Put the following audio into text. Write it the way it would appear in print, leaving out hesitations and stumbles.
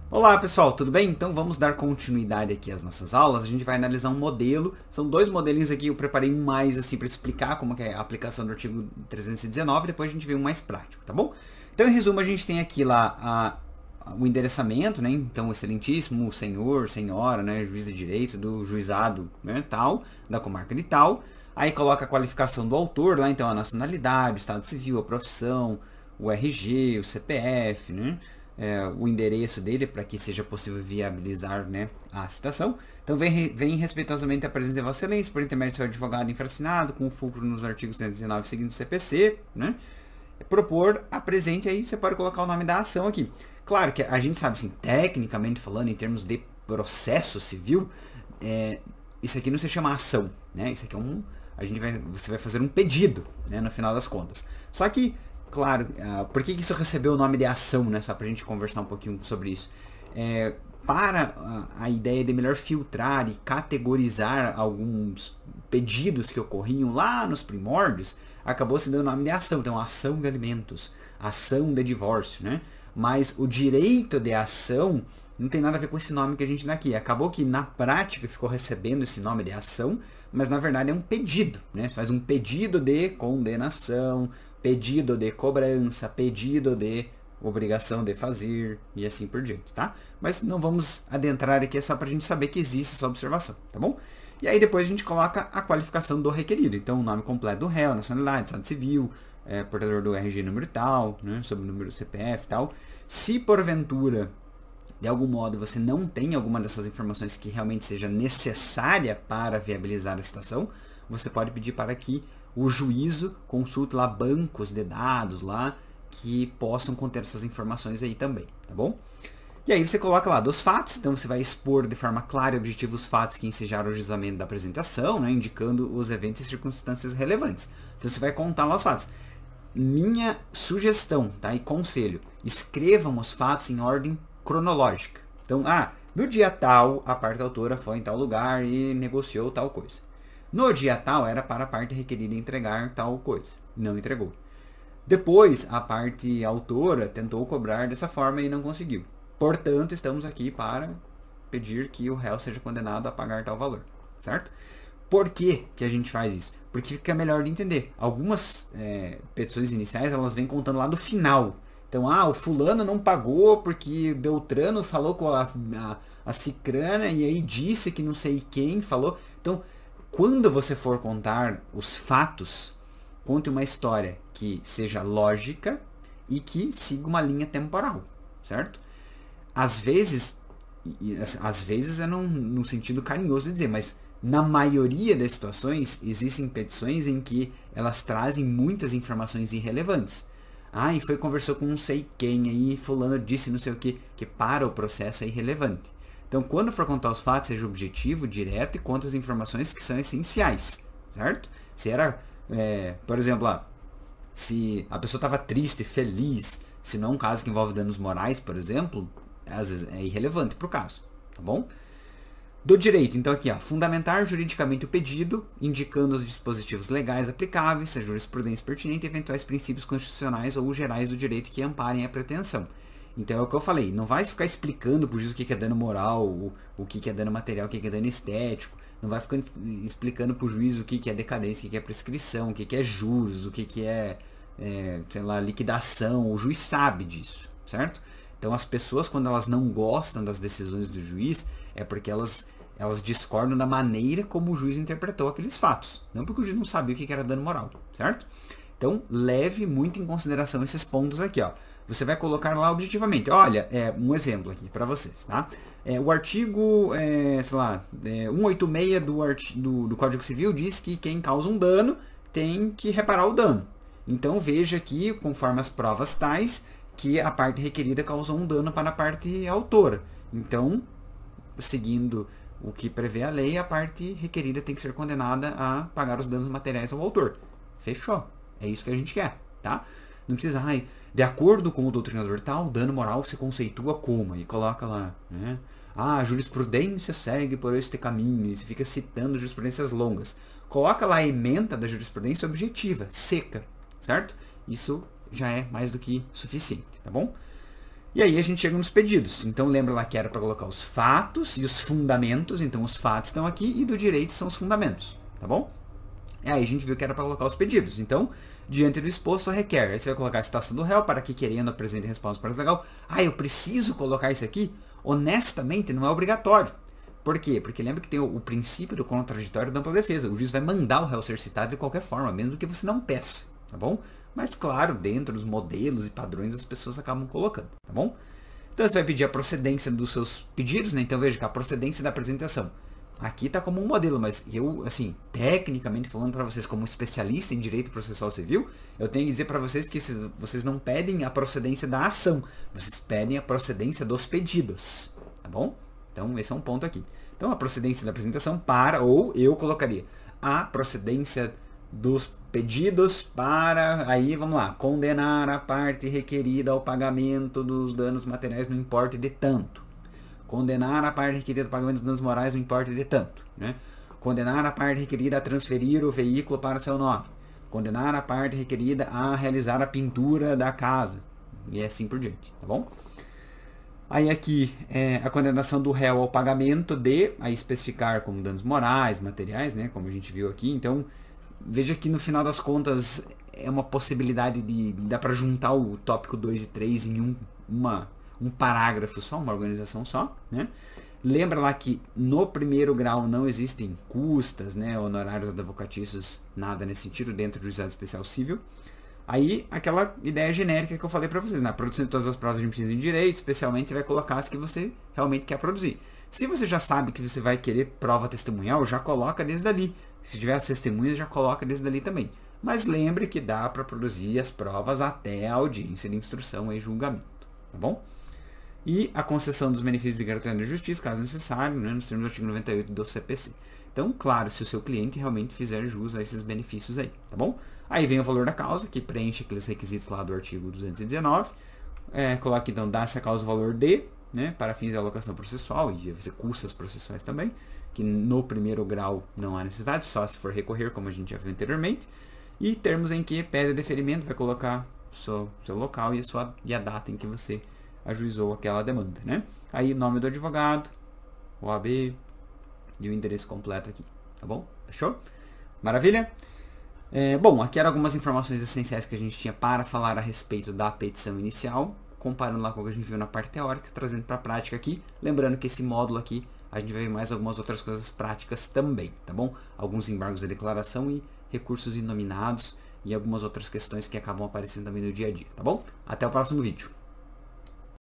Olá pessoal, tudo bem? Então vamos dar continuidade aqui às nossas aulas. A gente vai analisar um modelo. São dois modelinhos aqui, eu preparei um mais assim para explicar como que é a aplicação do artigo 319, depois a gente vê um mais prático, tá bom? Então em resumo a gente tem aqui lá o endereçamento, né? Então excelentíssimo senhor, senhora, né? Juiz de direito do juizado, né? Tal, da comarca de tal. Aí coloca a qualificação do autor lá, então a nacionalidade, o estado civil, a profissão, o RG, o CPF, né? O endereço dele para que seja possível viabilizar, né, a citação. Então vem respeitosamente a presença de Vossa Excelência por intermédio do seu advogado infracinado com fulcro nos artigos 119 seguintes do CPC, né? Propor, apresente, aí você pode colocar o nome da ação aqui. Claro que a gente sabe, assim, tecnicamente falando, em termos de processo civil, isso aqui não se chama ação, né? Isso aqui é você vai fazer um pedido, né, no final das contas. Só que, claro, por que isso recebeu o nome de ação, né? Só pra gente conversar um pouquinho sobre isso. Para a ideia de melhor filtrar e categorizar alguns pedidos que ocorriam lá nos primórdios, acabou se dando o nome de ação. Então, ação de alimentos, ação de divórcio, né? Mas o direito de ação não tem nada a ver com esse nome que a gente dá aqui. Acabou que na prática ficou recebendo esse nome de ação, mas na verdade é um pedido, né? Você faz um pedido de condenação, pedido de cobrança, pedido de obrigação de fazer e assim por diante, tá? Mas não vamos adentrar aqui, é só para a gente saber que existe essa observação, tá bom? E aí depois a gente coloca a qualificação do requerido. Então o nome completo do réu, nacionalidade, estado civil, portador do RG número tal, né, sobre o número do CPF e tal. Se porventura, de algum modo, você não tem alguma dessas informações que realmente seja necessária para viabilizar a citação, você pode pedir para que o juízo consulte lá bancos de dados lá que possam conter essas informações aí também, tá bom? E aí você coloca lá dos fatos, então você vai expor de forma clara e objetiva os fatos que ensejaram o juizamento da apresentação, né, indicando os eventos e circunstâncias relevantes. Então você vai contar lá os fatos. Minha sugestão, tá, e conselho, escrevam os fatos em ordem cronológica. Então, no dia tal, a parte autora foi em tal lugar e negociou tal coisa. No dia tal, era para a parte requerida entregar tal coisa. Não entregou. Depois, a parte autora tentou cobrar dessa forma e não conseguiu. Portanto, estamos aqui para pedir que o réu seja condenado a pagar tal valor. Certo? Por que a gente faz isso? Porque fica melhor de entender. Algumas petições iniciais, elas vêm contando lá do final. Então, o fulano não pagou porque Beltrano falou com a Cicrana e aí disse que não sei quem falou. Então, quando você for contar os fatos, conte uma história que seja lógica e que siga uma linha temporal, certo? Às vezes é num sentido carinhoso de dizer, mas na maioria das situações existem petições em que elas trazem muitas informações irrelevantes. E foi conversou com não sei quem, aí fulano disse não sei o que para o processo é irrelevante. Então, quando for contar os fatos, seja objetivo, direto e conta as informações que são essenciais, certo? Se era, por exemplo, se a pessoa estava triste, feliz, se não é um caso que envolve danos morais, por exemplo, às vezes é irrelevante para o caso, tá bom? Do direito, então aqui, fundamentar juridicamente o pedido, indicando os dispositivos legais aplicáveis, a jurisprudência pertinente e eventuais princípios constitucionais ou gerais do direito que amparem a pretensão. Então é o que eu falei, não vai ficar explicando para o juiz o que é dano moral, o que é dano material, o que é dano estético, não vai ficar explicando para o juiz o que é decadência, o que é prescrição, o que é juros, o que é, sei lá, liquidação, o juiz sabe disso, certo? Então as pessoas, quando elas não gostam das decisões do juiz, é porque elas discordam da maneira como o juiz interpretou aqueles fatos. Não porque o juiz não sabia o que era dano moral, certo? Então, leve muito em consideração esses pontos aqui, ó. Você vai colocar lá objetivamente. Olha, um exemplo aqui para vocês, tá? O artigo, sei lá, 186 do Código Civil diz que quem causa um dano tem que reparar o dano. Então, veja aqui, conforme as provas tais, que a parte requerida causou um dano para a parte autora. Então, seguindo o que prevê a lei, a parte requerida tem que ser condenada a pagar os danos materiais ao autor. Fechou. É isso que a gente quer, tá? Não precisa, de acordo com o doutrinador tal, dano moral se conceitua como, e coloca lá, né? A jurisprudência segue por este caminho, e você fica citando jurisprudências longas. Coloca lá a ementa da jurisprudência objetiva, seca, certo? Isso já é mais do que suficiente, tá bom? E aí a gente chega nos pedidos. Então lembra lá que era para colocar os fatos e os fundamentos. Então os fatos estão aqui e do direito são os fundamentos, tá bom? E aí a gente viu que era para colocar os pedidos. Então, diante do exposto, requer. Aí você vai colocar a citação do réu para que querendo apresente resposta para o legal. Ah, eu preciso colocar isso aqui? Honestamente, não é obrigatório. Por quê? Porque lembra que tem o princípio do contraditório da ampla defesa. O juiz vai mandar o réu ser citado de qualquer forma, mesmo que você não peça, tá bom? Mas claro, dentro dos modelos e padrões as pessoas acabam colocando, tá bom? Então você vai pedir a procedência dos seus pedidos, né? Então veja que a procedência da apresentação. Aqui está como um modelo, mas eu, assim, tecnicamente falando para vocês como especialista em direito processual civil, eu tenho que dizer para vocês que vocês não pedem a procedência da ação, vocês pedem a procedência dos pedidos, tá bom? Então esse é um ponto aqui. Então a procedência da apresentação para, ou eu colocaria a procedência dos pedidos para, aí vamos lá, condenar a parte requerida ao pagamento dos danos materiais no importe de tanto. Condenar a parte requerida ao pagamento dos danos morais no importe de tanto. Né? Condenar a parte requerida a transferir o veículo para seu nome. Condenar a parte requerida a realizar a pintura da casa. E assim por diante, tá bom? Aí aqui é a condenação do réu ao pagamento de, aí especificar como danos morais, materiais, né? Como a gente viu aqui. Então, veja que no final das contas é uma possibilidade de dá para juntar o tópico 2 e 3 em um parágrafo só, uma organização só, né? Lembra lá que no primeiro grau não existem custas, né, honorários advocatícios, nada nesse sentido dentro do juizado especial civil. Aí aquela ideia genérica que eu falei para vocês, na produção de todas as provas de em direito, especialmente você vai colocar as que você realmente quer produzir. Se você já sabe que você vai querer prova testemunhal, já coloca desde ali. Se tiver as testemunhas, já coloca desde ali também. Mas lembre que dá para produzir as provas até a audiência de instrução e julgamento, tá bom? E a concessão dos benefícios de gratuidade da justiça, caso necessário, né, nos termos do artigo 98 do CPC. Então, claro, se o seu cliente realmente fizer jus a esses benefícios aí, tá bom? Aí vem o valor da causa, que preenche aqueles requisitos lá do artigo 219. Coloca então, dá essa causa o valor de, né, para fins de alocação processual, e você custas processuais também, que no primeiro grau não há necessidade, só se for recorrer, como a gente já viu anteriormente. E termos em que pede deferimento, vai colocar seu local e a data em que você ajuizou aquela demanda, né? Aí o nome do advogado, OAB e o endereço completo aqui, tá bom? Fechou? Maravilha? Bom, aqui eram algumas informações essenciais que a gente tinha para falar a respeito da petição inicial, comparando lá com o que a gente viu na parte teórica, trazendo para a prática aqui. Lembrando que esse módulo aqui, a gente vai ver mais algumas outras coisas práticas também, tá bom? Alguns embargos da declaração e recursos inominados e algumas outras questões que acabam aparecendo também no dia a dia, tá bom? Até o próximo vídeo.